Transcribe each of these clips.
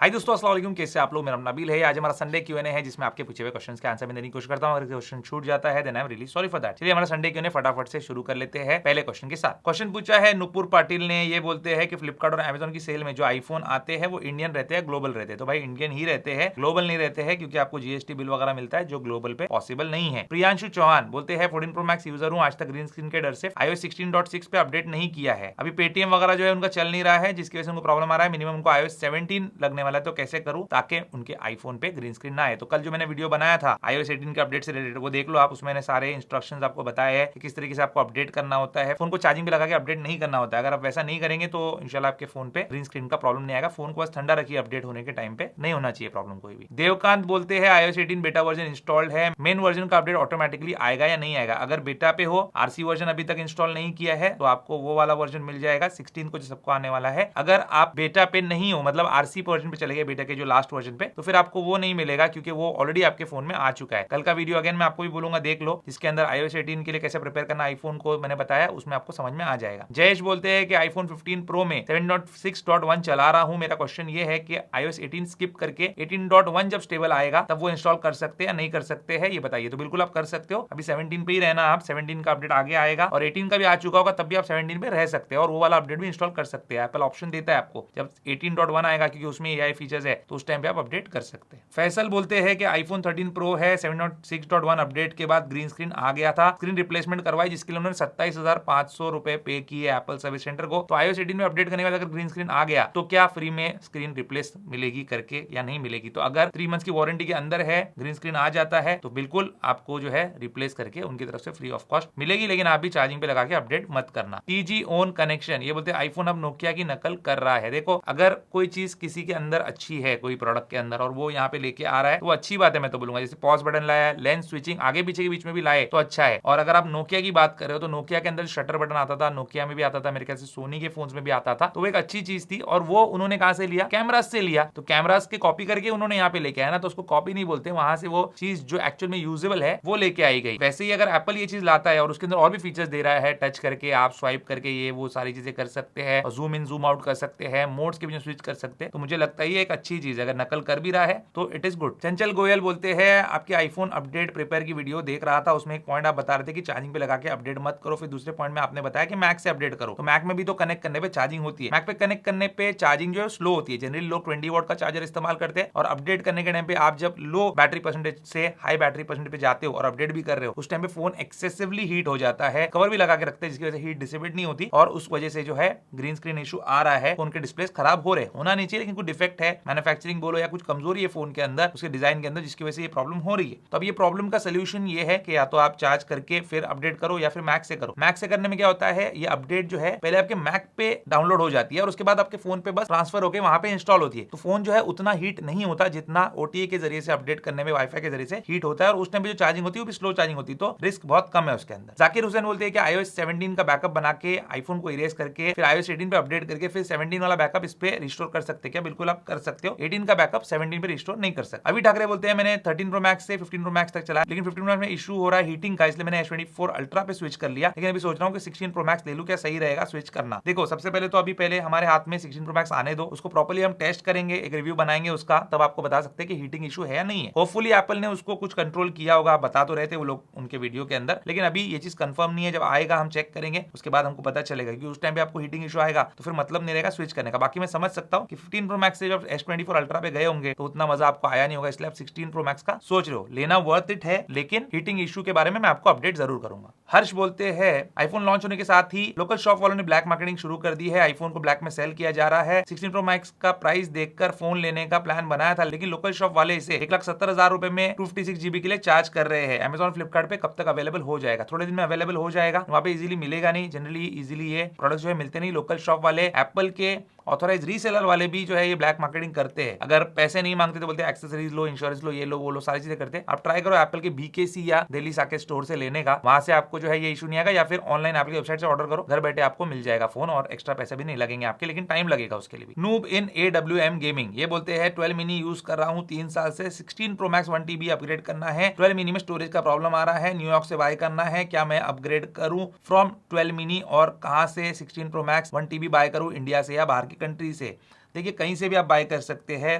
हाय दोस्तों, अस्सलाम वालेकुम। कैसे आप लोग? मेरा नाम नबील है। आज हमारा संडे क्यूएनए है जिसमें आपके पूछे हुए क्वेश्चंस के आंसर में देने की कोशिश करता हूं। अगर क्वेश्चन छूट जाता है then I am really sorry for that. चलिए हमारा संडे क्यूएनए फटाफट से शुरू कर लेते हैं पहले क्वेश्चन के साथ। क्वेश्चन पूछा है नुपुर पाटिल ने। ये बोलते हैं कि फ्लिपकार्ट और अमेजॉन की सेल में जो आईफोन आते हैं वो इंडियन रहते हैं ग्लोबल रहते हैं? तो भाई इंडियन ही रहते हैं, ग्लोबल नहीं रहते हैं, क्योंकि आपको जीएसटी बिल वगैरह मिलता है जो ग्लोबल पे पॉसिबल नहीं है। प्रियांशु चौहान बोलते हैं 14 प्रो मैक्स यूजर हूं, आज तक ग्रीन स्क्रीन के डर से iOS 16.6 पे अपडेट नहीं किया है। अभी पेटीएम वगैरह जो है उनका चल नहीं रहा है, जिसकी वजह से उनको प्रॉब्लम आ रहा है। मिनिमम उनको iOS 17 लगने वाला है, तो कैसे करूं ताकि उनके आईफोन पे ग्रीन स्क्रीन ना आए? तो कल जो मैंने वीडियो बनाया था iOS 18 के अपडेट से रिलेटेड, वो देख लो आप। उसमें मैंने सारे इंस्ट्रक्शंस आपको बताए हैं कि किस तरीके से आपको अपडेट करना होता है। फोन को चार्जिंग पे लगा के अपडेट नहीं करना होता है। अगर आप वैसा नहीं करेंगे तो इंशाल्लाह आपके फोन पे ग्रीन स्क्रीन का प्रॉब्लम नहीं आएगा। फोन को बस ठंडा रखिए, अपडेट होने के टाइम पे नहीं होना चाहिए प्रॉब्लम कोई भी। देवकांत बोलते हैं iOS 18 बेटा वर्जन इंस्टॉल्ड है, मेन वर्जन का अपडेट ऑटोमेटिकली आएगा या नहीं आएगा? अगर बेटा पे हो, आरसी वर्जन अभी तक इंस्टॉल नहीं किया है, तो आपको वो वाला वर्जन मिल जाएगा 16 को, जो सबको आने वाला है। अगर आप बेटा पे नहीं हो, मतलब आरसी वर्जन पे चले गए बेटा के जो लास्ट वर्जन पे, तो फिर आपको वो नहीं मिलेगा, क्योंकि वो ऑलरेडी आपके फोन में आ चुका है। कल का वीडियो अगेन मैं आपको भी बोलूंगा, देख लो, जिसके अंदर iOS 18 के लिए कैसे प्रिपेयर करना आईफोन को मैंने बताया, उसमें आपको समझ में आ जाएगा। जयेश बोलते हैं कि आईफोन 15 प्रो में 7.6.1 चला रहा हूं। मेरा क्वेश्चन ये है कि iOS 18 स्किप करके 18.1 जब स्टेबल आएगा तब वो इंस्टॉल कर सकते हैं या नहीं कर सकते हैं, ये बताइए। तो बिल्कुल आप कर सकते हो, अभी 17 पे ही रहना। आप 17 का अपडेट आगे आएगा और 18 का भी आ चुका होगा, तब भी आप 17 पे रह सकते हैं और वो वाला अपडेट भी इंस्टॉल कर सकते हैं। एप्पल ऑप्शन देता है आपको, जब 18.1 आएगा, क्योंकि उसमें एआई फीचर्स है, तो उस टाइम पे आप अपडेट कर सकते हैं। फैसल बोलते हैं कि आईफोन 13 प्रो है, 7.6.1 अपडेट के बाद ग्रीन स्क्रीन आ गया था, स्क्रीन रिप्लेसमेंट करवाई, जिसके लिए उन्होंने 27,500 रुपए पे किए एप्पल सर्विस सेंटर को। तो iOS 18 में अपडेट करने के बाद अगर ग्रीन स्क्रीन आ गया तो क्या फ्री में स्क्रीन रिप्लेस मिलेगी करके या नहीं मिलेगी? तो अगर 3 मंथ्स की वारंटी के अंदर है, ग्रीन स्क्रीन आ जाता है, तो बिल्कुल आपको जो है रिप्लेस करके उनकी तरफ से फ्री ऑफ कॉस्ट मिलेगी, लेकिन आप भी चार्जिंग पे लगा के अपडेट मत करना। टीजी ओन कनेक्शन ये बोलते हैं आईफोन अब नोकिया की नकल कर रहा है। देखो, अगर कोई चीज किसी के अंदर अच्छी है, कोई प्रोडक्ट के अंदर, और वो यहाँ पे लेके आ रहा है, तो अच्छी बात है, मैं तो बोलूंगा। जैसे पॉज बटन लाया, लेंस स्विचिंग आगे पीछे के बीच में भी लाए, तो अच्छा है। और अगर आप नोकिया की बात कर रहे हो, तो नोकिया के अंदर शटर बटन आता था, नोकिया में भी आता था, मेरे ख्याल से सोनी के फोन्स में भी आता था, तो वो एक अच्छी चीज थी। और वो उन्होंने कहां से लिया? कैमरास से लिया। तो कैमरास के कॉपी करके उन्होंने यहाँ पे लेके आया ना, तो उसको कॉपी नहीं बोलते, वहां से वो चीज जो एक्चुअल में यूजेबल है वो लेके आई गई। वैसे ही अगर एप्पल ये चीज लाता है और उसके अंदर और भी फीचर्स दे रहा है, टच करके आप स्वाइप करके ये वो सारी चीजें कर सकते हैं, जूम इन जूम आउट कर सकते हैं, मोड्स के बीच में स्विच कर सकते हैं, तो मुझे लगता है ये एक अच्छी चीज है। अगर नकल कर भी रहा है तो इट इज गुड। चंचल गोयल बोलते हैं आपके आईफोन अपडेट प्रिपेयर की वीडियो देख रहा था, उसमें एक पॉइंट आप बता रहे थे कि चार्जिंग पे लगा के अपडेट मत करो, फिर दूसरे पॉइंट में आपने बताया कि मैक से अपडेट करो। तो मैक में भी तो कनेक्ट करने पे चार्जिंग होती है, मैक पे कनेक्ट करने पे चार्जिंग जो है स्लो होती है। जनरली लोग 20 वॉट का चार्जर इस्तेमाल करते हैं, और अपडेट करने के टाइम पे आप जब लो बैटरी परसेंटेज से हाई बैटरी परसेंटेज पे जाते हो और अपडेट भी कर रहे हो, उस टाइम पे फोन एक्सेसिवली हीट हो जाता है। कवर भी लगा के रखते हैं, जिसकी वजह से हीट डिसिपेट नहीं होती, और उस वजह से जो है ग्रीन स्क्रीन इशू आ रहा है। फोन के डिस्प्ले खराब हो रहे हैं, होना नहीं चाहिए, लेकिन कुछ डिफेक्ट है, मैन्युफैक्चरिंग बोलो या कुछ कमजोरी है फोन के अंदर, उसके डिजाइन के अंदर, जिसकी वजह से ये प्रॉब्लम हो रही है। तो अब ये प्रॉब्लम का सोल्यूशन ये है कि या तो आप चार्ज करके फिर अपडेट करो, या फिर मैक से करो। मैक से करने में क्या होता है, ये अपडेट जो है पहले आपके मैक पे डाउनलोड हो जाती है और उसके बाद आपके फोन पे बस ट्रांसफर होकर वहां पे इंस्टॉल होती है। तो फोन जो है उतना हीट नहीं होता जितना ओटीए के जरिए से अपडेट करने में, वाईफाई के जरिए से हीट होता है, और उस टाइम पे जो चार्जिंग होती है वो भी स्लो चार्जिंग होती है, तो रिस्क बहुत कम है उसके अंदर। जाकिर हुसैन बोलते हैं कि iOS 17 का बैकअप बना के आईफोन को इरेज करके फिर iOS 18 पे अपडेट करके फिर 17 वाला बैकअप इस पे रिस्टोर कर सकते हैं क्या? बिल्कुल आप कर सकते हो। 18 का बैकअप 17 पे रिस्टोर नहीं कर सकते। अभी ठाकरे बोलते हैं मैंने 13 प्रो मैक्स से 15 प्रो मैक्स तक चला, लेकिन 15 प्रो मैक्स में इशू हो रहा है हीटिंग का, इसलिए मैंने S24 अल्ट्रा पे स्विच कर लिया, लेकिन अभी सोच रहा हूँ कि 16 प्रो मैक्स ले लूं, क्या सही रहेगा स्विच करना? देखो, सबसे पहले तो अभी पहले हमारे हाथ में 16 प्रो मैक्स आने दो, उसको प्रॉपर्ली हम टेस्ट करेंगे, एक रिव्यू बनाएंगे उसका, तब आपको बता सकते हैं कि हीटिंग इशू है या नहीं है। होपफुली एप्पल ने उसको कुछ कंट्रोल किया होगा, बता तो रहे थे वो लोग उनके वीडियो के अंदर, लेकिन अभी ये चीज कंफर्म नहीं है। जब आएगा हम चेक करेंगे, उसके बाद हमको पता चलेगा, क्योंकि उस टाइम पे आपको हीटिंग इशू आएगा तो फिर मतलब नहीं रहेगा स्विच करने का। बाकी मैं समझ सकता हूँ कि 15 प्रो मैक्स से जब S24 अल्ट्रा पे गए होंगे तो उतना मजा आपको आया नहीं होगा, इसलिए आप 16 प्रो मैक्स का सोच रहे हो। लेना वर्थ इट है, लेकिन हीटिंग इशू के बारे में मैं आपको अपडेट जरूर करूंगा। हर्ष बोलते हैं आईफोन लॉन्च होने के साथ ही लोकल शॉप वालों ने ब्लैक मार्केटिंग शुरू कर दी है, आईफोन को ब्लैक में सेल किया जा रहा है। 16 प्रो मैक्स का प्राइस देखकर फोन लेने का प्लान बनाया था, लेकिन लोकल शॉप वाले इसे 1,70,000 रुपए में 256 GB के लिए चार्ज कर रहे हैं। अमेजॉन फ्लिपकार्ट पे कब तक अवेलेबल हो जाएगा? थोड़े दिन में अवेलेबल हो जाएगा, वहां पे इजीली मिलेगा नहीं, जनरली इजीली ये प्रोडक्ट जो है मिलते नहीं। लोकल शॉप वाले, एप्पल के ऑथोराइज रीसेलर वाले भी जो है ये ब्लैक मार्केटिंग करते हैं। अगर पैसे नहीं मांगते तो बोलते हैं एक्सेसरीज लो, इंश्योरेंस लो, ये लो वो लो, सारी चीजें करते हैं। आप ट्राई करो एप्पल के BKC या दिल्ली साकेत स्टोर से लेने का, वहां से आपको जो है ये इशू नहीं आएगा, या फिर ऑनलाइन एप्पल की वेबसाइट से ऑर्डर करो, घर बैठे आपको मिल जाएगा फोन, और एक्स्ट्रा पैसे भी नहीं लगेंगे आपके, लेकिन टाइम लगेगा उसके लिए भी। नूब इन AWM गेमिंग ये बोलते हैं 12 मिनी यूज कर रहा हूँ 3 साल से, 16 प्रो मैक्स 1 TB अपग्रेड करना है, 12 मिनी में स्टोरेज का प्रॉब्लम आ रहा है, न्यूयॉर्क से बाय करना है, क्या मैं अपग्रेड करूं फ्रॉम 12 मिनी, और कहां से 16 प्रो मैक्स 1 TB बाय करूं, इंडिया से या बाहर की कंट्री से? देखिए कहीं से भी आप बाय कर सकते हैं,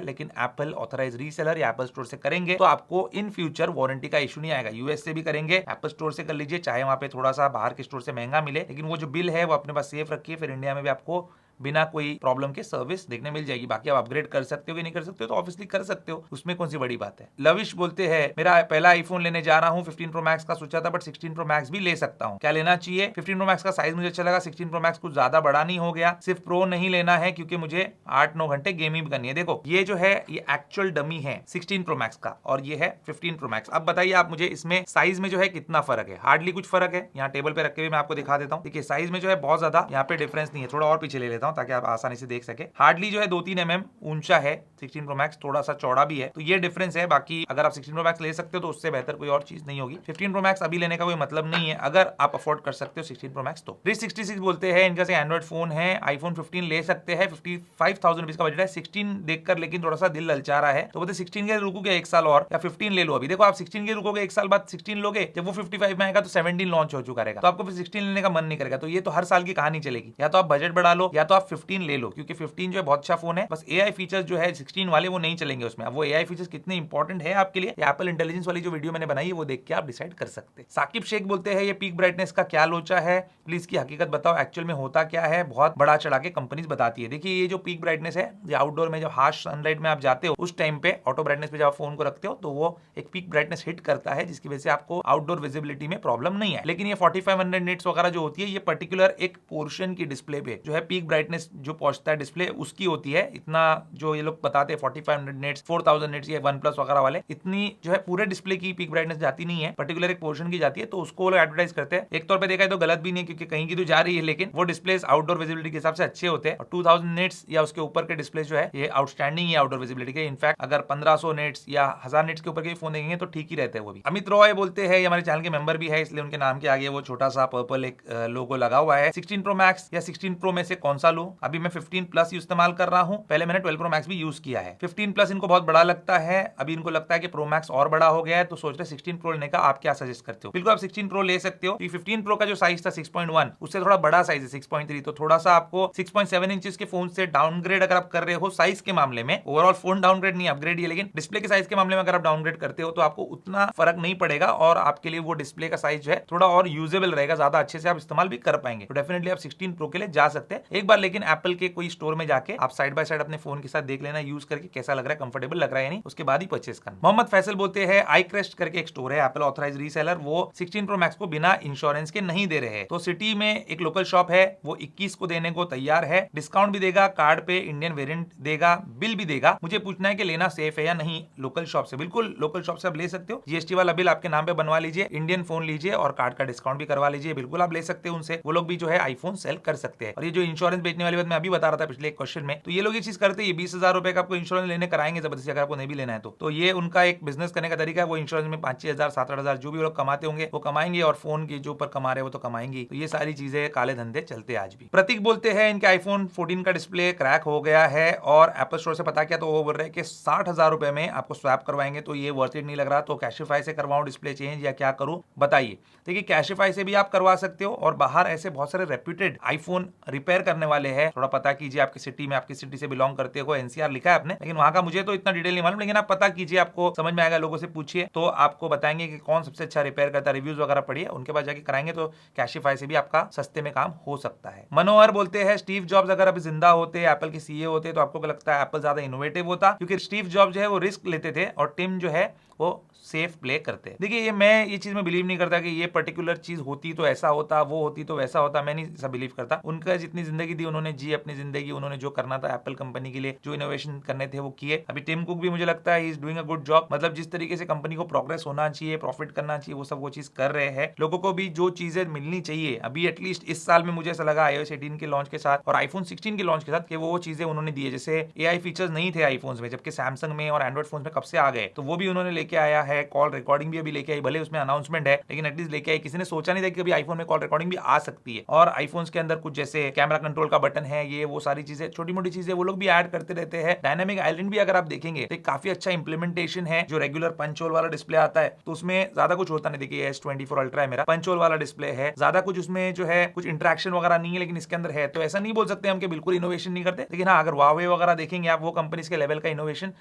लेकिन एप्पल ऑथराइज रीसेलर या एप्पल स्टोर से करेंगे तो आपको इन फ्यूचर वारंटी का इशू नहीं आएगा। यूएस से भी करेंगे, एप्पल स्टोर से कर लीजिए, चाहे वहां पे थोड़ा सा बाहर के स्टोर से महंगा मिले, लेकिन वो जो बिल है वो अपने पास सेफ रखिए, फिर इंडिया में भी आपको बिना कोई प्रॉब्लम के सर्विस देखने मिल जाएगी। बाकी आप अपग्रेड कर सकते हो कि नहीं कर सकते हो तो ऑब्वियसली कर सकते हो, उसमें कौन सी बड़ी बात है। लविश बोलते हैं मेरा पहला आईफोन लेने जा रहा हूँ, 15 प्रो मैक्स का सोचा था बट 16 प्रो मैक्स भी ले सकता हूँ, क्या लेना चाहिए? 15 प्रो मैक्स का साइज मुझे अच्छा लगा, 16 प्रो मैक्स कुछ ज्यादा बड़ा नहीं हो गया, सिर्फ प्रो नहीं लेना है क्योंकि मुझे 8-9 घंटे गेमिंग भी करनी है। देखो ये जो है ये एक्चुअल डमी है 16 प्रो मैक्स का और ये है 15 प्रो मैक्स। अब बताइए आप मुझे इसमें साइज में जो है कितना फर्क है? हार्डली कुछ फर्क है। यहाँ टेबल पे रख के भी मैं आपको दिखा देता हूँ। देखिए साइज में जो है बहुत ज्यादा यहाँ पे डिफरेंस नहीं है, थोड़ा और पीछे ले लेता हूँ ताकि आप आसानी से देख सके। हार्डली जो है 2-3 mm ऊंचा है 16 प्रो मैक्स, थोड़ा सा चौड़ा भी है, तो ये डिफरेंस है। बाकी अगर आप 16 प्रो मैक्स ले सकते हो तो उससे बेहतर कोई और चीज नहीं होगी। 15 प्रो मैक्स अभी लेने का कोई मतलब नहीं है अगर आप अफोर्ड कर सकते हो 16 प्रो मैक्स तो। 366 बोलते हैं इनका से एंड्रॉइड फोन है, आईफोन 15 ले सकते हैं, 55,000 रुपीज का बजट है, 16 देखकर लेकिन थोड़ा सा दिल ललचा रहा है, तो बोलते 16 के रुकोगे एक साल और या 15 ले लो। अभी देखो आप 16 के रुकोगे एक साल बाद 16 लोगे, जब वो 55 में आएगा तो 17 लॉन्च हो चुका रहेगा, तो आपको फिर 16 लेने का मन नहीं करेगा। तो ये तो हर साल की कहानी चलेगी, या तो आप बजट बढ़ा लो या तो आप 15 ले लो, क्योंकि 15 जो है बहुत अच्छा फोन है, बस एआई फीचर्स जो है 16 वाले वो नहीं चलेंगे उसमें। अब वो एआई फीचर्स कितने इंपॉर्टेंट है आपके लिए, एप्पल इंटेलिजेंस वाली जो वीडियो मैंने बनाई है वो देख के आप डिसाइड कर सकते हैं। साकिब शेख बोलते हैं ये पीक ब्राइटनेस का क्या लोचा है, प्लीज की हकीकत बताओ, एक्चुअल में होता क्या है, बहुत बड़ा चढ़ा के कंपनीज बताती है। देखिए ये जो पीक ब्राइटनेस है ये आउटडोर में जब हार्श सनलाइट में आप जाते हो उस टाइम पे ऑटो ब्राइटनेस पे जब आप फोन को रखते हो तो वो एक पीक ब्राइटनेस हिट करता है, जिसकी वजह से आपको आउटडोर विजिबिलिटी में प्रॉब्लम नहीं है। लेकिन ये 4500 निट्स वगैरह जो होती है ये पर्टिकुलर एक पोर्शन की डिस्प्ले पे जो है पीक ब्राइटनेस जो पहुंचता है डिस्प्ले उसकी होती है। इतना जो ये लोग बताते हैं 4500 निट्स 4000 निट्स ये वन प्लस वगैरह वाले, इतनी जो है पूरे डिस्प्ले की पीक ब्राइटनेस जाती नहीं है, पर्टिकुलर एक पोर्शन की जाती है, तो उसको लोग एडवर्टाइज करते हैं। एक तौर पे देखा है तो गलत भी नहीं है क्योंकि कहीं की तो जा रही है, लेकिन वो डिस्प्लेस आउटडोर विजिबिलिटी के हिसाब से अच्छे होते हैं और 2000 निट्स या उसके ऊपर के डिस्प्ले जो है ये आउटस्टैंडिंग है आउटडोर विजिबिलिटी के। इनफैक्ट अगर 1500 निट्स या 1000 निट्स के ऊपर के फोन देखेंगे तो ठीक ही रहते हैं वो भी। अमित रॉय बोलते हैं हमारे चैनल के मेंबर भी है इसलिए उनके नाम के आगे वो छोटा सा पर्पल एक लोगो लगा हुआ है। 16 प्रो मैक्स या 16 प्रो में से कौन सा लूं? अभी मैं 15 प्लस इस्तेमाल कर रहा हूं, पहले मैंने 12 प्रो मैक्स भी यूज किया है। 15 प्लस इनको बहुत बड़ा लगता है, अभी इनको लगता है कि प्रो मैक्स और बड़ा हो गया है तो सोच रहे 16 प्रो लेने का। आप क्या सजेस्ट करते हो? बिल्कुल आप 16 प्रो ले सकते हो। 15 प्रो का जो साइज था 6.1 उससे थोड़ा बड़ा साइज है 6.3, तो थोड़ा सा आपको 6.7 इंचेस के फोन से डाउनग्रेड अगर आप कर रहे हो साइज के मामले में, ओवरऑल फोन डाउनग्रेड नहीं अपग्रेड ही, लेकिन डिस्प्ले के साइज के मामले में अगर आप डाउनग्रेड करते हो तो आपको उतना फर्क नहीं पड़ेगा और आपके लिए वो डिस्प्ले का साइज जो है थोड़ा और यूजेबल रहेगा, ज्यादा अच्छे से आप इस्तेमाल भी कर पाएंगे। तो डेफिनेटली आप 16 प्रो के लिए जा सकते हैं एक बार, लेकिन एप्पल के कोई स्टोर में जाके आप साइड बाय साइड अपने फोन के साथ देख लेना यूज करके कैसा लग रहा है, कंफर्टेबल लग रहा है या नहीं, उसके बाद ही परचेस करना। मोहम्मद फैसल बोलते हैं iCrest करके एक स्टोर है एप्पल ऑथराइज रीसेलर, वो 16 प्रो मैक्स को बिना इंश्योरेंस के नहीं दे रहे हैं, तो सिटी में एक लोकल शॉप है वो 21 को देने को तैयार है, डिस्काउंट भी देगा, कार्ड पे इंडियन वेरिएंट देगा, बिल भी देगा। मुझे पूछना है कि लेना सेफ है या नहीं लोकल शॉप से। बिल्कुल लोकल शॉप से आप ले सकते हो, जीएसटी वाला बिल आपके नाम पे बनवा लीजिए, इंडियन फोन लीजिए और कार्ड का डिस्काउंट भी करवा लीजिए, बिल्कुल आप ले सकते हो उनसे। वो लोग भी जो है आईफोन सेल कर सकते हैं। और ये जो इंश्योरेंस बेचने वाली बात मैं अभी बता रहा था पिछले एक क्वेश्चन में, तो ये लोग ये चीज करते हैं, 20,000 रुपए का आपको इंश्योरेंस लेने कराएंगे जबरदस्ती, अगर आपको नहीं भी लेना है तो ये उनका एक बिजनेस करने का तरीका है। वो इंश्योरेंस में 5-6,000 7-8,000 जो भी लोग कमाते होंगे वो कमाएंगे और फोन के जो ऊपर कमा रहे हैं वो तो कमाएंगे। तो ये सारी चीजें काले धंधे चलते आज भी। प्रतीक बोलते हैं इनके आईफोन 14 का डिस्प्ले क्रैक हो गया है और एप्पल स्टोर से पता किया तो वो बोल रहे हैं कि 60,000 रुपए में आपको स्वैप करवाएंगे, तो ये वर्थ इट नहीं लग रहा, तो कैशिफाई से करवाऊं डिस्प्ले चेंज या क्या करूं बताइए। देखिए कैशिफाई से भी आप करवा सकते हो और बाहर ऐसे बहुत सारे रेप्यूटेड आईफोन रिपेयर करने वाले हैं, थोड़ा पता कीजिए आपकी सिटी में, आपकी सिटी से बिलोंग करते हो, एनसीआर लिखा है आपने, लेकिन वहां का मुझे तो इतना डिटेल नहीं मालूम, लेकिन आप पता कीजिए, आपको समझ में आएगा, लोगों से पूछिए तो आपको बताएंगे कि कौन सबसे अच्छा रिपेयर करता है, रिव्यूज वगैरह पढ़िए, उनके बाद जाके कराएंगे तो कैशिफाई से भी आपका सस्ते में काम हो सकता है। मनोहर बोलते हैं स्टीव जॉब्स अगर अभी जिंदा होते, एप्पल के सीईओ होते तो आपको क्या लगता है एप्पल ज्यादा इनोवेटिव होता? क्योंकि स्टीव जॉब्स जो है वो रिस्क लेते थे और टिम जो है वो सेफ प्ले करते हैं। देखिए मैं ये चीज में बिलीव नहीं करता कि ये पर्टिकुलर चीज होती तो ऐसा होता, वो होती तो वैसा होता, मैं नहीं ऐसा बिलीव करता। उनका जितनी जिंदगी दी उन्होंने जी अपनी जिंदगी, उन्होंने जो करना था एप्पल कंपनी के लिए, जो इनोवेशन करने थे वो किए। अभी टिम कुक भी मुझे लगता है he is doing a good job, मतलब जिस तरीके से कंपनी को प्रोग्रेस होना चाहिए, प्रॉफिट करना चाहिए, वो सब वो चीज कर रहे हैं। लोगों को भी जो चीजें मिलनी चाहिए अभी एटलीस्ट इस साल में मुझे ऐसा लगा iOS 18 के लॉन्च के साथ और आईफोन 16 के लॉन्च के साथ कि वो चीजें उन्होंने दी है। जैसे एआई फीचर्स नहीं थे आईफोन्स में, जबकि सैमसंग में और एंड्रॉइड फोन में कब से आ गए, तो वो भी उन्होंने लेके आया है। कॉल रिकॉर्डिंग भी अभी लेके आई, भले उसमें अनाउंसमेंट है लेकिन एटलीस्ट लेके आई। किसी ने सोचा नहीं था कि अभी आईफोन में कॉल रिकॉर्डिंग भी आ सकती है। और आईफोन्स के अंदर कुछ जैसे कैमरा कंट्रोल का बटन है, ये वो सारी चीजें, छोटी मोटी चीजें वो लोग भी ऐड करते रहते हैं। डायनामिक आइलैंड भी अगर आप देखेंगे तो काफी अच्छा इंप्लीमेंटेशन है। जो रेगुलर पंच होल वाला डिस्प्ले आता है तो उसमें ज्यादा कुछ होता नहीं। देखिए S24 अल्ट्रा है मेरा, पंच होल वाला डिस्प्ले है, ज्यादा कुछ उसमें जो है कुछ इंटरेक्शन वगैरह नहीं है, लेकिन इसके अंदर है। तो ऐसा नहीं बोल सकते हम कि बिल्कुल इनोवेशन नहीं करते, लेकिन हाँ, अगर Huawei वगैरह देखेंगे आप वो कंपनीज के लेवल का इनोवेशन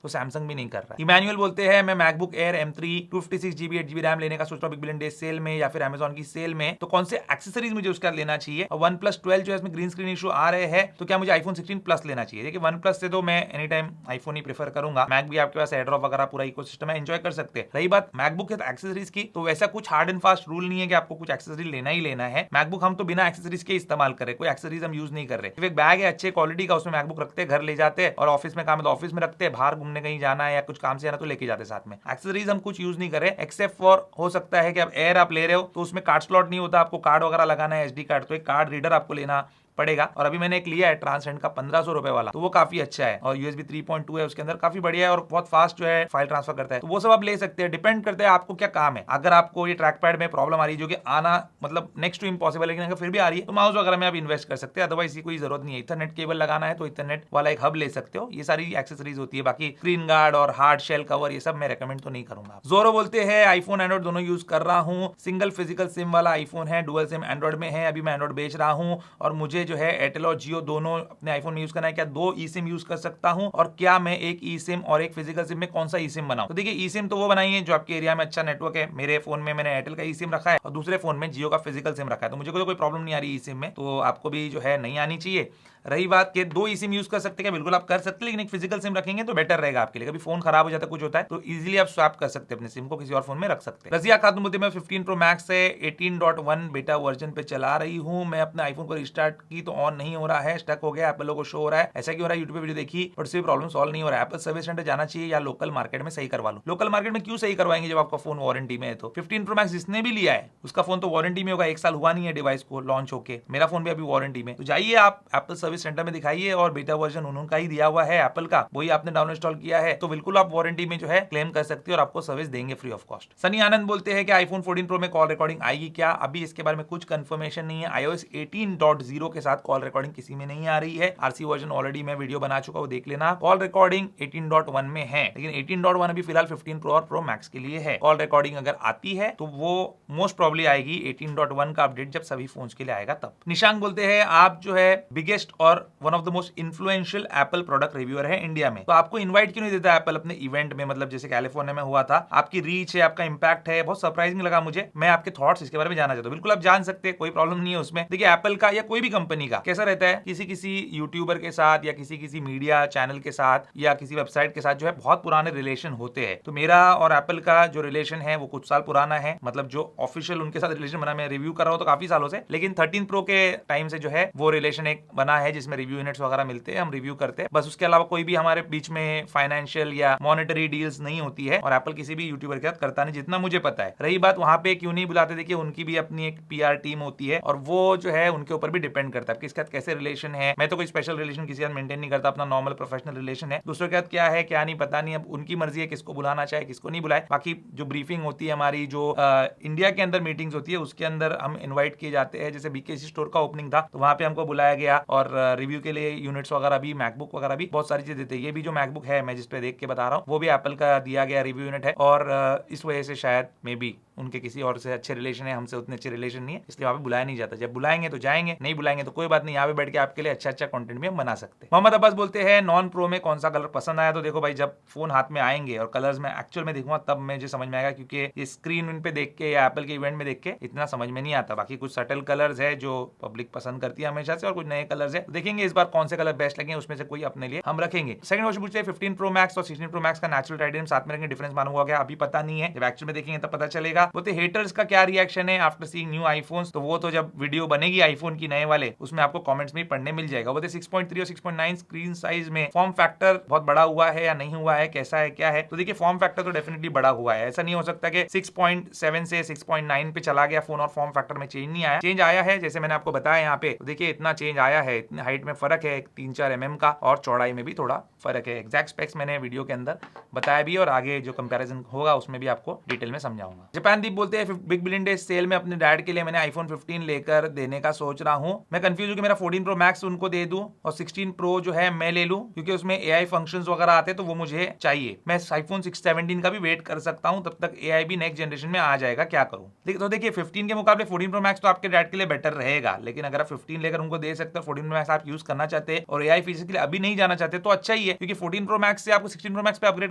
तो सैमसंग भी नहीं कर रहा है। इमैनुअल बोलते हैं मैं MacBook air M3 256GB 8GB RAM लेने का सोच रहा हूँ बिग बिलियन डे सेल में या फिर Amazon की सेल में, तो कौन से एक्सेसरीज मुझे उसका लेना चाहिए। और OnePlus 12 जो है इसमें ग्रीन स्क्रीन इशू आ रहे हैं, तो क्या मुझे iPhone 16 प्लस लेना चाहिए। देखिए OnePlus से तो मैं एनी टाइम आईफोन ही प्रेफर करूंगा। मैक भी आपके पास एयरड्रॉप वगैरह पूरा इकोसिस्टम है, एंजॉय कर सकते हैं। रही बात मैकबुक के एक्सेसरीज की, तो वैसा कुछ हार्ड एंड फास्ट रूल नहीं है कि आपको कुछ एक्सेसरी लेना ही लेना है। मैकबुक हम तो बिना एक्सेसरीज के इस्तेमाल कर रहे, कोई एक्सेसरीज हम यूज नहीं कर रहे। सिर्फ एक बैग है अच्छे क्वालिटी का, उसमें मैकबुक रखते हैं, घर ले जाते हैं, और ऑफिस में काम है तो ऑफिस में रखते हैं, बाहर घूमने कहीं जाना है या कुछ काम से जाना तो लेके जाते साथ में। एक्सेसरीज हम कुछ यूज नहीं कर रहे, एक्सेप्ट फॉर हो सकता है कि अब एयर आप ले रहे हो तो उसमें कार्ड स्लॉट नहीं होता, आपको कार्ड वगैरह लगाना है SD कार्ड, तो एक कार्ड रीडर आपको लेना पड़ेगा। और अभी मैंने एक लिया है ट्रांसेंड का 1500 रुपए वाला, तो वो काफी अच्छा है और USB 3.2 है उसके अंदर, काफी बढ़िया है और बहुत फास्ट जो है फाइल ट्रांसफर करता है। तो वो सब आप ले सकते हैं, डिपेंड करता है आपको क्या काम है। अगर आपको ये ट्रैक पैड में प्रॉब्लम आ रही है जो कि आना मतलब नेक्स्ट टू इम्पॉसिबल है, लेकिन अगर फिर भी आ रही है तो माउस वगैरह में आप इन्वेस्ट कर सकते हैं, अदरवाइज इसकी कोई जरूरत नहीं है। इथरनेट केबल लगाना है तो इथरनेट वाला एक हब ले सकते हो, ये सारी एक्सेसरीज होती है। बाकी स्क्रीन गार्ड और हार्ड शेल कवर ये सब मैं रेकमेंड तो नहीं करूंगा। जोरो बोलते हैं आईफोन एंड्रॉइड दोनों यूज कर रहा हूँ, सिंगल फिजिकल सिम वाला आईफोन है, डुअल सिम एंड्रॉइड में है, अभी मैं एंड्रॉइड बेच रहा हूँ और मुझे जो है एयरटेल और जियो दोनों अपने आईफोन में यूज करना है। क्या 2 ई सिम यूज कर सकता हूं और क्या मैं एक ई सिम और एक फिजिकल सिम में कौन सा ई सिम बनाऊं। तो देखिए ई सिम तो वो बनाइए जो आपके एरिया में अच्छा नेटवर्क है। मेरे फोन में मैंने एयरटेल का ई सिम रखा है और दूसरे फोन में जियो का फिजिकल सिम रखा है, तो मुझे कोई प्रॉब्लम नहीं आ रही ई सिम में, तो आपको भी जो है नहीं आनी चाहिए। रही बात के 2 ई सिम यूज कर सकते हैं, बिल्कुल आप कर सकते हैं, लेकिन एक फिजिकल सिम रखेंगे तो बेटर रहेगा आपके लिए। कभी फोन खराब हो जाता है, कुछ होता है तो इजीली आप स्वैप कर सकते हैं, अपने सिम को किसी और फोन में रख सकते हैं। रजिया खातून बोलते हैं मैं 15 प्रो मैक्स से 18.1 बेटा वर्जन पे चला रही हूँ, मैं अपने आईफोन को रिस्टार्ट की तो ऑन नहीं हो रहा है, स्टक हो गया, एप्पल लोगो शो हो रहा है, ऐसा क्यों हो रहा है। यूट्यूब पे वीडियो देखी बट सिर्फ प्रॉब्लम सॉल्व नहीं हो रहा है। एप्पल सर्विस सेंटर जाना चाहिए या लोकल मार्केट में सही करवा लो। लोकल मार्केट में क्यों सही करवाएंगे जब आपका फोन वारंटी में है। तो 15 प्रो मैक्स जिसने भी लिया है उसका फोन तो वारंटी में होगा, 1 साल हुआ नहीं है डिवाइस को लॉन्च होके, मेरा फोन भी अभी वारंटी में। तो जाइए आप एप्पल सर्विस सेंटर में दिखाइए और बीटा वर्जन उन्होंने ही दिया हुआ है एप्पल का, वही आपने डाउन इंस्टॉल किया है तो बिल्कुल आप वारंटी में जो है क्लेम कर सकते हैं और आपको सर्विस देंगे फ्री ऑफ कॉस्ट। सनी आनंद बोलते हैं कि आईफोन 14 प्रो में कॉल रिकॉर्डिंग आएगी क्या। अभी इसके बारे में कुछ कंफर्मेशन नहीं है। iOS 18.0 के साथ कॉल रिकॉर्डिंग किसी में नहीं आ रही है। RC वर्जन ऑलरेडी मैं वीडियो बना चुका हूं, देख लेना। कॉल रिकॉर्डिंग 18.1 में है, लेकिन 18.1 अभी फिलहाल 15 प्रो और प्रो मैक्स के लिए है। कॉल रिकॉर्डिंग अगर आती है तो वो मोस्ट प्रॉब्ली आएगी 18.1 का अपडेट जब सभी फोन्स के लिए आएगा तब। निशांक बोलते हैं आप जो है बिगेस्ट और one of the most influential Apple product reviewer है इंडिया में, तो आपको इनवाइट क्यों नहीं देता एप्पल अपने इवेंट में, मतलब जैसे कैलिफोर्निया में हुआ था। आपकी रीच है, आपका इंपैक्ट है, बहुत सरप्राइजिंग लगा मुझे। मैं आपके थॉट्स इसके बारे में जानना चाहता हूं। बिल्कुल आप जान सकते हैं, कोई प्रॉब्लम नहीं है उसमें। देखिए एप्पल का या कोई भी कंपनी का कैसा रहता है, किसी यूट्यूबर के साथ या किसी मीडिया चैनल के साथ या किसी वेबसाइट के साथ जो है बहुत पुराने रिलेशन होते हैं। तो मेरा और एप्पल का जो रिलेशन है वो कुछ साल पुराना है, मतलब जो ऑफिशियल उनके साथ रिलेशन बना, मैं रिव्यू कर रहा हूं तो काफी सालों से, लेकिन 13 प्रो के टाइम से जो है वो रिलेशन एक बना है जिसमें रिव्यू यूनिट्स वगैरह मिलते हैं, हम रिव्यू करते हैं बस। उसके अलावा कोई भी हमारे बीच में फाइनेंशियल या मॉनेटरी डील्स नहीं होती है और एप्पल किसी भी यूट्यूबर के साथ करता नहीं, जितना मुझे पता है। रही बात वहां पे क्यों नहीं बुलाते, देखिए उनकी भी अपनी एक PR टीम होती है और वो जो है उनके ऊपर भी डिपेंड करता है किसके साथ कैसे रिलेशन है। मैं तो कोई स्पेशल रिलेशन किसी साथ मेंटेन नहीं करता, अपना नॉर्मल प्रोफेशनल रिलेशन है। दूसरों के साथ क्या है क्या नहीं पता नहीं, अब उनकी मर्जी है किसको बुलाना चाहे किसको नहीं बुलाए। बाकी जो ब्रीफिंग होती है हमारी, जो इंडिया के अंदर मीटिंग्स होती है उसके अंदर हम इन्वाइट किए जाते हैं। जैसे BKC स्टोर का ओपनिंग था तो वहां पे हमको बुलाया गया और रिव्यू के लिए यूनिट्स वगैरह भी, मैकबुक वगैरह भी, बहुत सारी चीजें देते हैं। ये भी जो मैकबुक है मैं जिस पे देख के बता रहा हूँ वो भी एप्पल का दिया गया रिव्यू यूनिट है और इस वजह से शायद मे बी उनके किसी और से अच्छे रिलेशन है, हमसे उतने अच्छे रिलेशन नहीं है, इसलिए वहां पे बुलाया नहीं जाता। जब बुलाएंगे तो जाएंगे, नहीं बुलाएंगे तो कोई बात नहीं, यहाँ पे बैठ के आपके लिए अच्छा कंटेंट भी हम बना सकते हैं। मोहम्मद अब्बास बोलते हैं नॉन प्रो में कौन सा कलर पसंद आया। तो देखो भाई, जब फोन हाथ में आएंगे और कलर्स में एक्चुअल में देखूंगा तब मुझे समझ में आएगा, क्योंकि ये स्क्रीन उन पे देख के या एप्पल के इवेंट में देख के इतना समझ में नहीं आता। बाकी कुछ सटल कलर्स है जो पब्लिक पसंद करती है हमेशा से और कुछ नए कलर्स है, देखेंगे इस बार कौन से कलर बेस्ट लगे, उसमें से कोई अपने लिए हम रखेंगे। सेकंड क्वेश्चन पूछते हैं 15 प्रो मैक्स और 16 प्रो मैक्स का नेचुरल टाइटेनियम साथ में रखेंगे, डिफरेंस मालूम हुआ क्या? अभी पता नहीं है, जब एक्चुअल में देखेंगे तब पता चलेगा। बोलते हेटर्स का क्या रिएक्शन है आफ्टर सीइंग न्यू आईफोन्स। तो वो तो जब वीडियो बनेगी आईफोन की नए वाले उसमें आपको कमेंट्स में पढ़ने मिल जाएगा। बोलते 6.3 और 6.9 स्क्रीन साइज में फॉर्म फैक्टर बहुत बड़ा हुआ है या नहीं हुआ है, कैसा है क्या है? तो देखिए फॉर्म फैक्टर तो डेफिनेटली बड़ा हुआ है, ऐसा नहीं हो सकता कि 6.7 से 6.9 पे चला गया फोन और फॉर्म फैक्टर में चेंज नहीं आया। चेंज आया है, जैसे मैंने आपको बताया यहाँ पे, तो देखिए इतना चेंज आया है, इतनी हाइट में फर्क है 3-4 mm का और चौड़ाई में भी थोड़ा फर्क है। एग्जैक्ट स्पेक्स मैंने वीडियो के अंदर बताया भी और आगे जो कंपैरिजन होगा उसमें भी आपको डिटेल में समझाऊंगा। जापान सुशांत बोलते हैं बिग बिलियन डे सेल में अपने डैड के लिए मैंने आईफोन 15 लेकर देने का सोच रहा हूं। मैं कंफ्यूज हूं कि मेरा 14 प्रो मैक्स उनको दे दूं और 16 प्रो जो है मैं ले लूं, क्योंकि उसमें एआई फंक्शंस वगैरह आते हैं तो वो मुझे चाहिए। मैं आईफोन 17 का भी वेट कर सकता हूं, तब तक एआई भी नेक्स्ट जनरेशन में आ जाएगा, क्या करूं? तो देखिए 15 के मुकाबले 14 प्रो मैक्स तो आपके डैड के लिए बेटर रहेगा, लेकिन अगर आप 15 लेकर उनको दे सकते हो, 14 प्रो मैक्स आप यूज करना चाहते हैं और एआई फीचर के लिए अभी नहीं जाना चाहते तो अच्छा ही है, क्योंकि 14 प्रो मैक्स से आपको 16 प्रो मैक्स पे अपग्रेड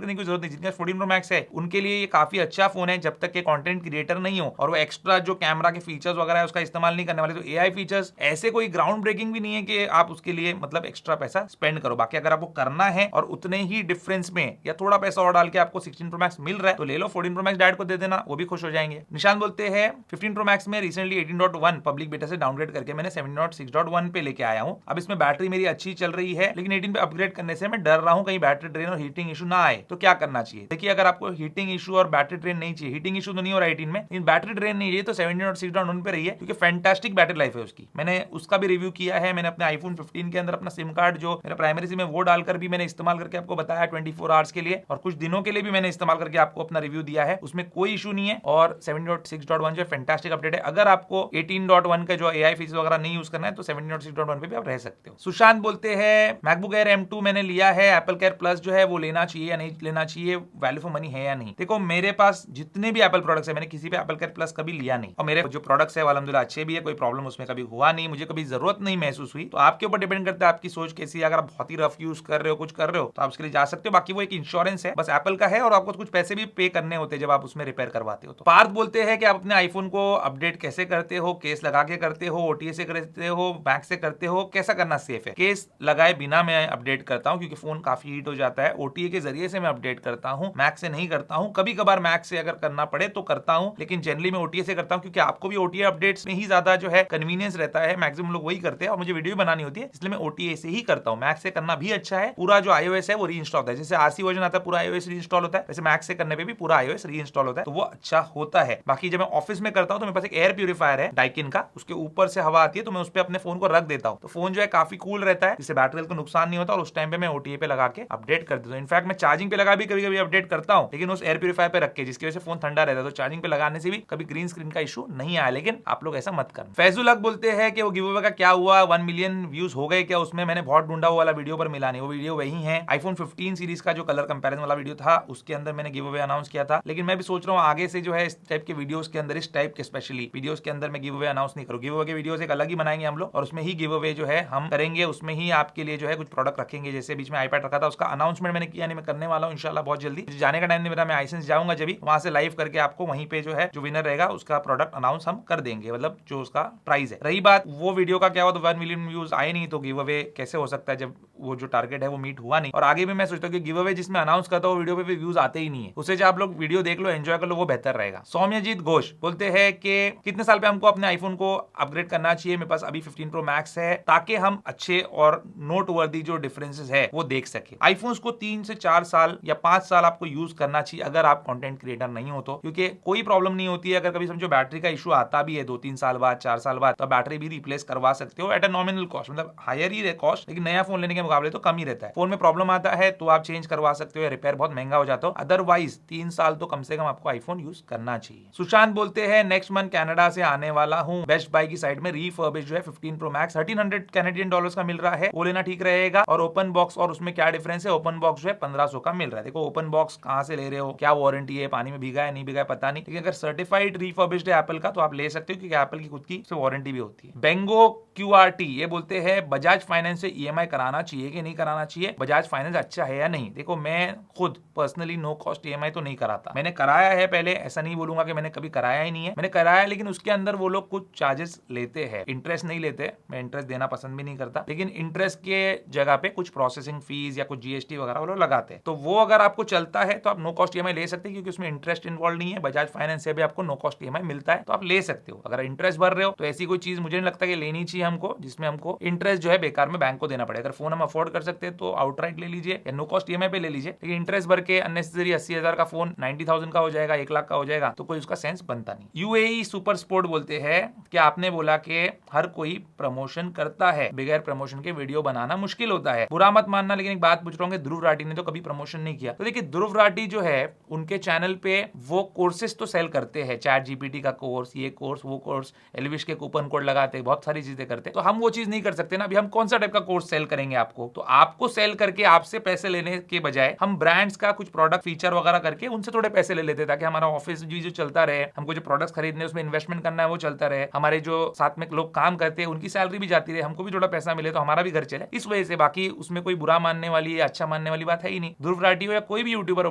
करने की जरूरत नहीं। जिनका 14 प्रो मैक्स है उनके लिए ये काफी अच्छा फोन है, जब तक के कंटेंट क्रिएटर नहीं हो और वो एक्स्ट्रा जो कैमरा के फीचर्स वगैरह है उसका इस्तेमाल नहीं करने वाले। तो एआई फीचर्स ऐसे कोई ग्राउंड ब्रेकिंग भी नहीं है कि आप उसके लिए मतलब एक्स्ट्रा पैसा स्पेंड करो। बाकी अगर आपको करना है और उतने ही डिफरेंस में या थोड़ा पैसा और डाल के आपको 16 प्रो मैक्स मिल रहा है तो ले लो, 14 प्रो मैक्स डैड को दे देना, वो भी खुश हो जाएंगे। निशान बोलते हैं 15 प्रो मैक्स में रिसेंटली 18.1 पब्लिक बेटा से डाउनग्रेड करके मैंने 17.6.1 पे लेके आया हूं। अब इसमें बैटरी मेरी अच्छी चल रही है, लेकिन 18 पे अपग्रेड करने से मैं डर रहा हूं कहीं बैटरी ड्रेन और हीटिंग इशू ना आए। तो क्या करना चाहिए? देखिए अगर आपको हीटिंग इशू और बैटरी ड्रेन नहीं चाहिए, हीटिंग इशू तो नहीं हो रहा है 18 में, लेकिन बैटरी ड्रेन नहीं चाहिए तो 17.6.1 पे रही है, क्योंकि फैंटास्टिक बैटरी लाइफ है उसकी। मैंने उसका भी रिव्यू किया है। मैंने अपने आईफोन 15 के अंदर अपना सिम कार्ड जो मेरा प्राइमरी सिम है वो डालकर भी मैंने इस्तेमाल करके आपको बताया 24 आवर्स के लिए, और कुछ दिनों के लिए भी मैंने इस्तेमाल करके आपको अपना रिव्यू दिया है। उसमें कोई इशू नहीं है और 7.6.1 जो फैंटास्टिक अपडेट है। अगर आपको 18.1 का जो एआई फीचर वगैरह नहीं यूज करना है तो 7.6.1 पे भी आप रह सकते हो। सुशांत बोलते हैं मैकबुक एयर M2 मैंने लिया है, एप्पल केयर प्लस जो है वो लेना चाहिए या नहीं लेना चाहिए, वैल्यू फॉर मनी है या नहीं? देखो मेरे पास जितने भी एप्पल प्रोडक्ट्स है मैंने किसी पे एप्पल केयर प्लस कभी लिया नहीं, और मेरे जो प्रोडक्ट्स है अल्हम्दुलिल्लाह अच्छे भी है, कोई प्रॉब्लम उसमें कभी हुआ नहीं, मुझे कभी जरूरत नहीं महसूस हुई। तो आपके ऊपर डिपेंड करता है आपकी सोच कैसी है। अगर आप बहुत ही रफ यूज कर रहे हो, कुछ कर रहे हो तो आप उसके लिए जा सकते हो। बाकी वो एक इंश्योरेंस है बस एप्पल का है, और आपको कुछ पैसे भी पे करने होते हैं जब आप उसमें रिपेयर करवाते हो। तो पार्थ बोलते हैं कि आप अपने आईफोन को अपडेट कैसे करते हो? केस लगा के करते हो, ओटीए से करते हो, बैक से करते हो, कैसा करना सेफ है? केस लगाए बिना मैं अपडेट करता हूं क्योंकि फोन काफी हीट हो जाता है। ओटीए के जरिए से मैं अपडेट करता हूं, मैक से नहीं करता हूं। कभी कभार मैक से अगर करना पड़े तो करता हूं, लेकिन जनरली मैं ओटीए से करता हूं, क्योंकि आपको भी ओटीए अपडेट्स में ही ज्यादा जो है कन्वीनियंस रहता है। मैक्सिमम लोग वही करते हैं और मुझे वीडियो बनानी होती है, इसलिए मैं ओटीए से ही करता हूं। मैक से करना भी अच्छा है, पूरा जो iOS है वो रीइंस्टॉल होता है। जैसे आरसी वर्जन आता है पूरा iOS रीइंस्टॉल होता है, वैसे मैक से करने पे भी पूरा iOS रीइंस्टॉल होता है, तो वो अच्छा होता है। बाकी जब मैं ऑफिस में करता हूं तो मेरे पास एक एयर प्यूरीफायर है डाइकिन का, उसके ऊपर से हवा आती है तो मैं उस पर अपने फोन को रख देता हूं, तो फोन जो है काफी कूल रहता है, जिससे बैटरी को नुकसान नहीं होता, और उस टाइम पे मैं ओटीए पे लगा के अपडेट कर देता हूं। इनफैक्ट मैं चार्जिंग पे लगा भी कभी कभी अपडेट करता हूं, लेकिन उस एयर प्यूरीफायर पे रख के, जिसकी वजह से फोन ठंडा रहता है, तो चार्जिंग पे लगाने से भी कभी ग्रीन स्क्रीन का इशू नहीं आया। लेकिन आप लोग ऐसा मत करना। फैजुल हक बोलते हैं कि वो गिव अवे का क्या हुआ, 1 मिलियन व्यूज हो गए क्या? उसमें मैंने बहुत ढूंढा वो वाला वीडियो पर मिला नहीं, वो वीडियो वही है। आईफोन 15 सीरीज का जो कलर कंपैरिजन वाला वीडियो था उसके अंदर मैंने गिव अवे अनाउंस किया था, लेकिन मैं भी सोच रहा हूँ आगे से जो है इस टाइप के वीडियोस के अंदर, इस टाइप के स्पेशली वीडियोस के अंदर मैं गिव अवे अनाउंस नहीं करूँ। गिव अवे के वीडियोस एक अलग ही बनाएंगे हम लोग, और उसमें ही गिव अवे जो है हम करेंगे, उसमें ही आपके लिए जो है कुछ प्रोडक्ट रखेंगे। जैसे बीच में आईपैड रखा था, उसका अनाउंसमेंट मैंने किया नहीं, मैं करने वाला हूँ इंशाल्लाह बहुत जल्दी। जाने का टाइम नहीं मेरा, मैं आईसेंस जाऊंगा जब भी, वहां से लाइव करके आपको वहीं पे जो है जो विनर रहेगा उसका प्रोडक्ट अनाउंस हम कर देंगे, मतलब जो उसका प्राइस है। रही बात वो वीडियो का क्या हुआ, तो 1 मिलियन व्यूज आए नहीं, तो गिव अवे कैसे हो सकता है जब वो जो टारगेट है वो मीट हुआ नहीं। और आगे भी मैं सोचता हूँ कि गिव अवे जिसमें अनाउंस करता हूँ वीडियो पे भी व्यूज आते ही नहीं है, उससे जो आप लोग वीडियो देख लो, एंजॉय कर लो, वो बेहतर रहेगा। सौम्यजीत घोष बोलते हैं कि कितने साल पे हमको अपने आईफोन को अपग्रेड करना चाहिए? मेरे पास अभी 15 प्रो मैक्स है, ताकि हम अच्छे और नोट वर्दी जो डिफरेंसेस है वो देख सके। आईफोन को 3 से 4 साल या 5 साल आपको यूज करना चाहिए अगर आप कंटेंट क्रिएटर नहीं हो तो, क्योंकि कोई प्रॉब्लम नहीं होती है। अगर कभी समझो बैटरी का इशू आता भी है 2-3 साल बाद, 4 साल बाद, तो बैटरी भी रिप्लेस करवा सकते हो एट अ नॉमिनल कॉस्ट, मतलब हायर ही कॉस्ट, लेकिन नया फोन लेने के मुकाबले तो कम ही रहता है। फोन में प्रॉब्लम आता है तो आप चेंज करवा सकते हो, या रिपेयर बहुत महंगा हो जाता हो, अदरवाइज 3 साल तो कम से कम आपको आईफोन यूज करना चाहिए। सुशांत बोलते हैं नेक्स्ट मंथ कनाडा से आने वाला हूं, बेस्ट बाय की साइड में रीफर्बिश जो है 15 प्रो मैक्स 1300 कैनेडियन डॉलर्स का मिल रहा है, वो लेना ठीक रहेगा? और ओपन बॉक्स और उसमें क्या डिफरेंस है? ओपन बॉक्स जो है 1500 का मिल रहा है। देखो ओपन बॉक्स कहां से ले रहे हो, क्या वारंटी है, पानी में भीगा है नहीं भीगा है पता नहीं, लेकिन अगर सर्टिफाइड रीफर्बिश्ड है एप्पल का तो आप ले सकते हो, क्योंकि एप्पल की खुद की वारंटी भी होती है। बेंगो QRT ये बोलते हैं बजाज फाइनेंस से EMI कराना चाहिए कि नहीं कराना चाहिए? बजाज फाइनेंस अच्छा है या नहीं? देखो मैं खुद पर्सनली नो कॉस्ट EMI तो नहीं कराता, मैंने कराया है पहले, ऐसा नहीं बोलूंगा कि मैंने कभी कराया ही नहीं है, मैंने कराया, लेकिन उसके अंदर वो लोग कुछ चार्जेस लेते हैं, इंटरेस्ट नहीं लेते, मैं इंटरेस्ट देना पसंद भी नहीं करता, लेकिन इंटरेस्ट के जगह पे कुछ प्रोसेसिंग फीस या कुछ GST वगैरह वो लोग लगाते हैं, तो वो अगर आपको चलता है तो आप नो कॉस्ट EMI ले सकते हैं, क्योंकि उसमें इंटरेस्ट इन्वॉल्व नहीं है। बजाज फाइनेंस से भी आपको नो कॉस्ट EMI मिलता है तो आप ले सकते हो। अगर इंटरेस्ट भर रहे हो तो ऐसी कोई चीज मुझे नहीं लगता कि लेनी चाहिए हमको जिसमें हमको इंटरेस्ट जो है बेकार में बैंक को देना पड़े। अगर फोन हम अफोर्ड कर सकते हैं तो आउटराइट ले लीजिए या नो कॉस्ट EMI पे ले लीजिए, लेकिन इंटरेस्ट भर के अननेसेसरी 80,000 का फोन 90,000 का हो जाएगा, 1 लाख का हो जाएगा, तो कोई उसका सेंस बनता नहीं। UAE सुपर स्पोर्ट बोलते हैं कि आपने बोला कि हर कोई प्रमोशन करता है, बगैर प्रमोशन के वीडियो बनाना मुश्किल होता है, बुरा मत मानना, लेकिन एक बात पूछ रहा हूँ, ध्रुव राठी ने तो कभी प्रमोशन नहीं किया। तो देखिए ध्रुव राठी जो है उनके चैनल पे वो कोर्सेज कोर्सेज तो सेल करते हैं, चैट जीपीटी का कोर्स, ये कोर्स, वो कोर्स, एलविश के कूपन कोड लगाते हैं, बहुत सारी चीजें करते हैं। तो हम वो चीज नहीं कर सकते ना। अभी हम कौन सा टाइप का कोर्स सेल करेंगे आपको? तो आपको सेल करके आपसे पैसे लेने के बजाय हम ब्रांड्स का कुछ प्रोडक्ट फीचर वगैरह करके उनसे थोड़े पैसे ले लेते, ताकि हमारा ऑफिस जो चलता रहे, हमको जो प्रोडक्ट्स खरीदने उसमें इन्वेस्टमेंट करना है वो चलता रहे, हमारे जो साथ में लोग काम करते हैं उनकी सैलरी भी जाती रहे, हमको भी थोड़ा पैसा मिले तो हमारा भी घर चले। इस वजह से बाकी उसमें कोई बुरा मानने वाली या अच्छा मानने वाली बात है ही नहीं। ध्रुव राठी हो या कोई भी यूट्यूबर हो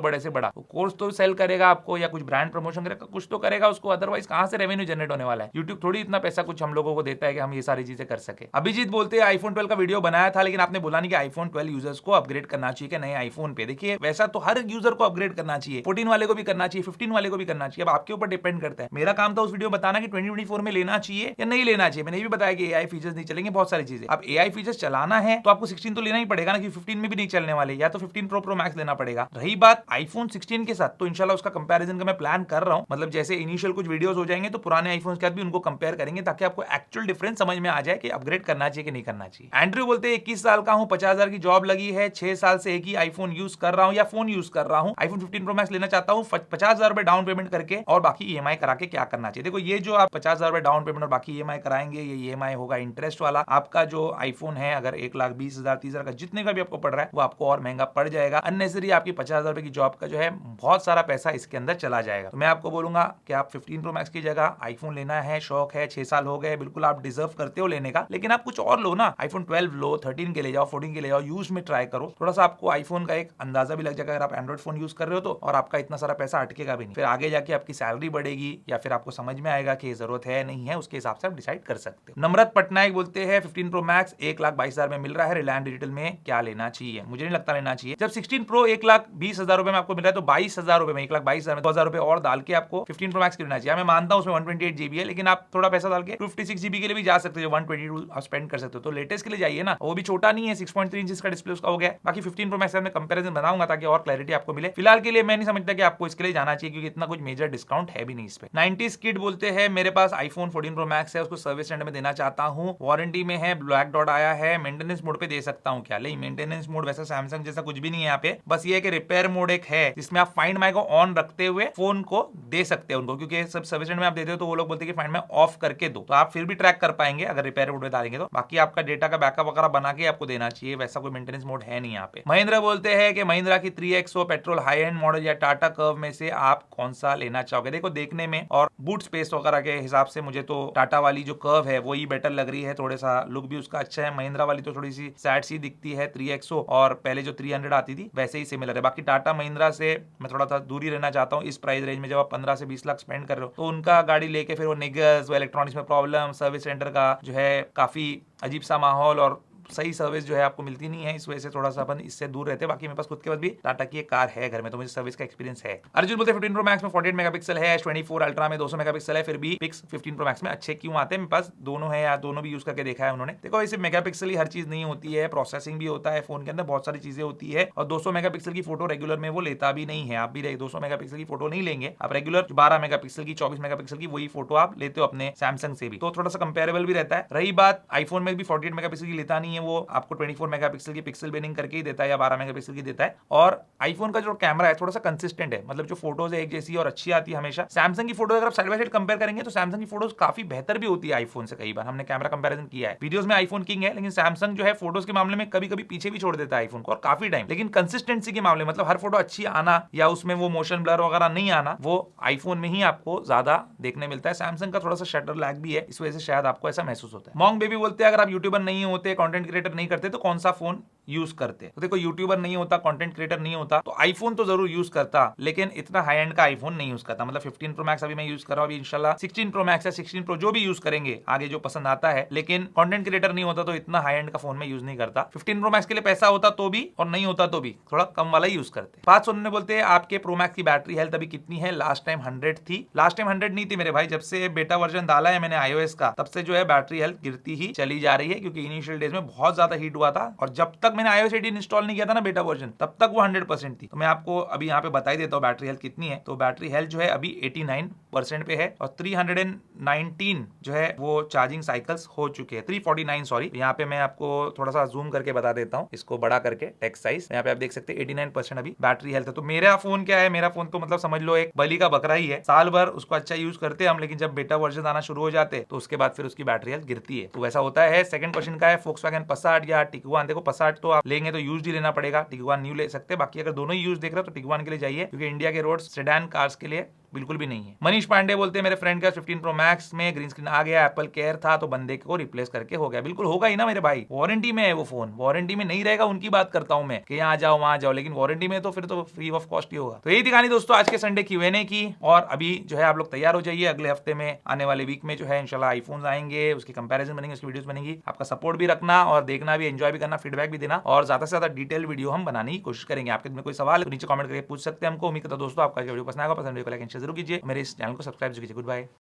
बड़े से बड़ा, तो कोर्स तो सेल करेगा आपको या कुछ ब्रांड प्रमोशन करेगा, कुछ तो करेगा उसको, अदरवाइज कहां से रेवेन्यू जनरेट होने वाला है? यूट्यूब थोड़ी इतना पैसा कुछ हम लोगों को देता है कि हम ये सारी चीजें कर सके। अभिजीत बोलते हैं आईफोन 12 का वीडियो बनाया था, लेकिन आपने बोला नहीं कि आईफोन 12 यूजर्स को अपग्रेड करना चाहिए कि नए आईफोन पे। देखिए वैसा तो हर यूजर को अपग्रेड करना चाहिए, 14 वाले को भी करना चाहिए, 15 वाले को भी करना चाहिए। अब आपके ऊपर डिपेंड करता है। मेरा काम था उस वीडियो बताना कि 2024 में लेना चाहिए या नहीं लेना चाहिए। मैंने ये भी बताया कि एआई फीचर्स नहीं चलेंगे, बहुत सारी चीजें। अब एआई फीचर्स चलाना है तो आपको 16 तो लेना ही पड़ेगा ना, कि 15 में भी नहीं चलने वाले, या तो 15 प्रो मैक्स लेना पड़ेगा। रही बात आईफोन 16 के साथ, तो इंशाल्लाह उसका कंपैरिजन का मैं प्लान कर रहा हूं। मतलब जैसे इनिशियल कुछ वीडियोस हो जाएंगे तो पुराने आईफोन के साथ भी उनको कंपेयर करेंगे, ताकि आपको एक्चुअल डिफरेंस समझ में आ जाए कि अपग्रेड करना चाहिए कि नहीं करना चाहिए। एंड्रयू बोलते हैं 21 साल का हूं, 50,000 की जॉब लगी है, 6 साल से एक ही आईफोन यूज कर रहा हूं या फोन यूज कर रहा हूं, आईफोन 15 प्रो मैक्स लेना चाहता हूं, 50,000 रुपए डाउन पेमेंट करके और बाकी ईएमआई करा के क्या करना चाहिए? देखो ये जो आप 50,000 रुपए डाउन पेमेंट और बाकी ईएमआई कराएंगे, ये ईएमआई होगा इंटरेस्ट वाला। आपका जो आईफोन है अगर 1,20,000 30,000 का जितने का भी आपको पड़ रहा है वो आपको और महंगा पड़ जाएगा। अननेसेसरी आपकी 50,000 रुपए की जॉब का जो है बहुत सारा पैसा इसके अंदर चला जाएगा। तो मैं आपको बोलूंगा कि आप 15 प्रो मैक्स की जगह आईफोन लेना है, शौक है, 6 साल हो गए, बिल्कुल आप डिजर्व करते हो लेने का, लेकिन आप कुछ और लो ना। आईफोन 12 लो, 13 के ले जाओ, 14 के ले जाओ, यूज में ट्राई करो, थोड़ा सा आपको आईफोन का एक अंदाजा भी लग जाएगा अगर आप एंड्रॉइड फोन यूज कर रहे हो तो, और आपका इतना सारा पैसा अटकेगा भी नहीं। फिर आगे जाके आपकी सैलरी बढ़ेगी या फिर आपको समझ में आएगा कि जरूरत है नहीं है, उसके हिसाब से आप डिसाइड कर सकते हो। नम्रत पटनायक बोलते हैं 15 प्रो मैक्स 1,22,000 में मिल रहा है, रिलायंस डिजिटल में क्या लेना चाहिए? मुझे नहीं लगता लेना चाहिए। जब 16 प्रो 1,20,000 रुपए में आपको मिल रहा है तो 22,000 रुपए में, 1,22,000 में 2,000 रुपए और डाल के आपको 15 प्रो मैक्स लेना चाहिए। मैं मानता हूं उसमें 128 जीबी है, लेकिन आप थोड़ा पैसा डाल के 256 जीबी के लिए भी जा सकते हो, 122 आप स्पेंड कर सकते हो। तो लेटेस्ट के लिए जाइए ना, वो भी छोटा नहीं है, 6.3 इंच का डिस्प्ले उसका हो गया। बाकी 15 प्रो मैक्स में कंपैरिजन बनाऊंगा ताकि और क्लैरिटी आपको मिले। फिलहाल के लिए मैं नहीं समझता कि आपको इसके लिए जाना चाहिए, क्योंकि इतना कुछ मेजर डिस्काउंट है भी नहीं इस पे। 90s किड बोलते हैं मेरे पास आईफोन 14 प्रो मैक्स है, उसको सर्विस सेंटर में देना चाहता हूं, वारंटी में है, ब्लैक डॉट आया है, मेंटेनेंस मोड पे दे सकता हूं क्या? नहीं, मेंटेनेंस मोड वैसा सैमसंग जैसा कुछ भी नहीं है यहाँ पे, बस ये है कि रिपेयर मोड एक है जिसमें आप फाइंड माई को ऑन रखते हुए फोन को दे सकते हैं उनको, क्योंकि सब सर्विस सेंटर में आप देते हो तो वो लोग बोलते हैं कि फाइंड माई ऑफ करके दो, तो आप फिर भी ट्रैक कर पाएंगे अगर रिपेयर मोड में डालेंगे तो। बाकी आपका डेटा का बैकअप वगैरह बना के आपको देना चाहिए, वैसा कोई मेंटेनेंस मोड है नहीं यहाँ पे। महिंद्रा बोलते हैं कि महिंद्रा की 3XO petrol high and model या टाटा कर्व में से आप कौन सा लेना चाहोगे? देखो देखने में और बूट स्पेस वगैरह के हिसाब से मुझे तो टाटा वाली जो कर्व है वही बेटर लग रही है, थोड़ा सा लुक भी उसका अच्छा है। महिंद्रा वाली तो थोड़ी सी सैड सी दिखती है 3XO, और पहले जो 300 आती थी वैसे ही सिमिलर है। बाकी टाटा महिंद्रा से मैं थोड़ा सा दूरी रहना चाहता हूँ इस प्राइस रेंज में। जब आप 15 से 20 लाख स्पेंड कर रहे हो तो उनका गाड़ी लेके फिर वो निगर्स, वो इलेक्ट्रॉनिक्स में प्रॉब्लम, सर्विस सेंटर का जो है काफी अजीब सा माहौल और सही सर्विस जो है आपको मिलती नहीं है, इस वजह से थोड़ा सा अपन इससे दूर रहते हैं। बाकी मेरे पास खुद के पास भी टाटा की एक कार है घर में, तो मुझे सर्विस का एक्सपीरियंस है। अर्जुन बोलते हैं 15 प्रो मैक्स में 48 मेगापिक्सल है, S24 अल्ट्रा में 200 मेगापिक्सल है, फिर भी पिक्स 15 प्रो मैक्स में अच्छे क्यों आते हैं? मेरे पास दोनों है या दोनों भी यूज करके देखा है उन्होंने। देखो ऐसे मेगापिक्सल ही हर चीज नहीं होती है, प्रोसेसिंग भी होता है फोन के अंदर, बहुत सारी चीजें होती है, और 200 मेगापिक्सल की फोटो रेगुलर में वो लेता भी नहीं है। आप भी 200 मेगापिक्सल की फोटो नहीं लेंगे, आप रेगुलर 12 मेगापिक्सल की, 24 मेगापिक्सल की वही फोटो आप लेते हो अपने सैमसंग से भी, तो थोड़ा सा कंपेरेबल भी रहता है। रही बात आईफोन में भी 48 मेगापिक्सल की लेता नहीं है, वो आपको 24 मेगापिक्सल की पिक्सल बिनिंग करके ही देता है या 12 मेगापिक्सल की देता है। और आईफोन का जो कैमरा है थोड़ा सा कंसिस्टेंट है, मतलब जो फोटोज है एक जैसी और अच्छी आती है हमेशा। सैमसंग की फोटो अगर आप साइड बाय साइड कंपेयर करेंगे तो सैमसंग की फोटोज काफी बेहतर भी होती है आईफोन से। कई बार हमने कैमरा कंपैरिजन किया है, वीडियोस में आईफोन किंग है, लेकिन सैमसंग जो है फोटोज के मामले में कभी कभी पीछे भी छोड़ देता है आईफोन को, और काफी टाइम। लेकिन कंसिस्टेंसी के मामले मतलब हर फोटो अच्छी आना या उसमें वो मोशन ब्लर वगैरह नहीं आना, वो आईफोन में ही आपको ज्यादा देखने मिलता है। सैमसंग का थोड़ा सा शटर लैग भी है, इस वजह से शायद आपको ऐसा महसूस होता है। मॉन्ग बेबी बोलते हैं अगर आप यूट्यूबर नहीं होते, कंटेंट क्रिएटर नहीं करते तो कौन सा फोन यूज करते? तो देखो यूट्यूबर नहीं होता, कंटेंट क्रिएटर नहीं होता तो आईफोन तो जरूर यूज करता, लेकिन इतना हाई एंड का आईफोन नहीं यूज करता। मतलब 15 प्रो मैक्स अभी मैं यूज कर रहा हूं, अभी इंशाल्लाह 16 प्रो मैक्स या 16 प्रो जो भी यूज करेंगे आगे जो पसंद आता है, लेकिन कंटेंट क्रिएटर नहीं होता तो इतना हाई एंड का फोन में यूज नहीं करता। 15 प्रो मैक्स के लिए पैसा होता तो भी और नहीं होता तो भी थोड़ा कम वाला ही यूज करते। बात सुनने बोलते हैं आपके प्रो मैक्स की बैटरी हेल्थ अभी कितनी है? लास्ट टाइम 100 थी। लास्ट टाइम 100 नहीं थी मेरे भाई, जब से बेटा वर्जन डाला है मैंने iOS का तब से जो है बैटरी हेल्थ गिरती ही चली जा रही है, क्योंकि इनिशियल डेज में बहुत ज्यादा हीट हुआ था, और जब तक तक मैंने iOS 18 इंस्टॉल नहीं किया था ना बेटा वर्जन, तब तक वो 100% थी। तो मैं आपको अभी यहाँ पे बता ही देता हूँ बैटरी हेल्थ कितनी है। तो बैटरी हेल्थ जो है अभी 89% पे है और 319 जो है वो चार्जिंग साइकिल्स हो चुके हैं, 349 सॉरी। यहाँ पे मैं आपको थोड़ा सा जूम करके बता देता हूँ, इसको बड़ा करके टेक्स्ट साइज। यहाँ पे आप देख सकते हैं 89% अभी बैटरी हेल्थ है। तो मेरा फोन क्या है, मेरा फोन तो मतलब समझ लो एक बलि का बकरा ही है। साल भर उसको अच्छा यूज करते हैं हम, लेकिन जब बेटा वर्जन आना शुरू हो जाते तो उसके बाद फिर उसकी बैटरी हेल्थ गिरती है। तो वैसा होता है। सेकंड क्वेश्चन का है Volkswagen Passat या Tiguan। देखो Passat तो आप लेंगे तो यूज ही लेना पड़ेगा, Tiguan न्यू ले सकते हैं। बाकी अगर दोनों ही यूज देख रहे हो तो Tiguan के लिए जाइए, क्योंकि इंडिया के रोड सेडान कार्स के लिए बिल्कुल भी नहीं है। मनीष पांडे बोलते हैं मेरे फ्रेंड का 15 प्रो मैक्स में ग्रीन स्क्रीन आ गया, एप्पल केयर था तो बंदे को रिप्लेस करके हो गया। बिल्कुल होगा ही ना मेरे भाई, वारंटी में है वो फोन, वारंटी में नहीं रहेगा उनकी बात करता हूं मैं कि यहाँ जाओ वहां जाओ, लेकिन वारंटी में तो फिर तो फ्री ऑफ कॉस्ट ही होगा। तो यही दिखानी दोस्तों आज के संडे Q&A की। और अभी जो है आप लोग तैयार हो जाइए, अगले हफ्ते में आने वाले वीक में जो है इंशाल्लाह आईफोन आएंगे, उसकी कंपेरिजन बनेंगे, उसकी वीडियोस बनेंगी। आपका सपोर्ट भी रखना और देखना भी, एंजॉय भी करना, फीडबैक भी देना, और ज्यादा से ज्यादा डिटेल वीडियो हम बनाने की कोशिश करेंगे। आपके में कोई सवाल है तो नीचे कमेंट करके पूछ सकते हैं हमको। उम्मीद करता हूं दोस्तों आपका वीडियो पसंद आएगा, पसंद वीडियो को लाइक एंड शेयर जरूर कीजिए, मेरे इस चैनल को सब्सक्राइब कीजिए। Good bye.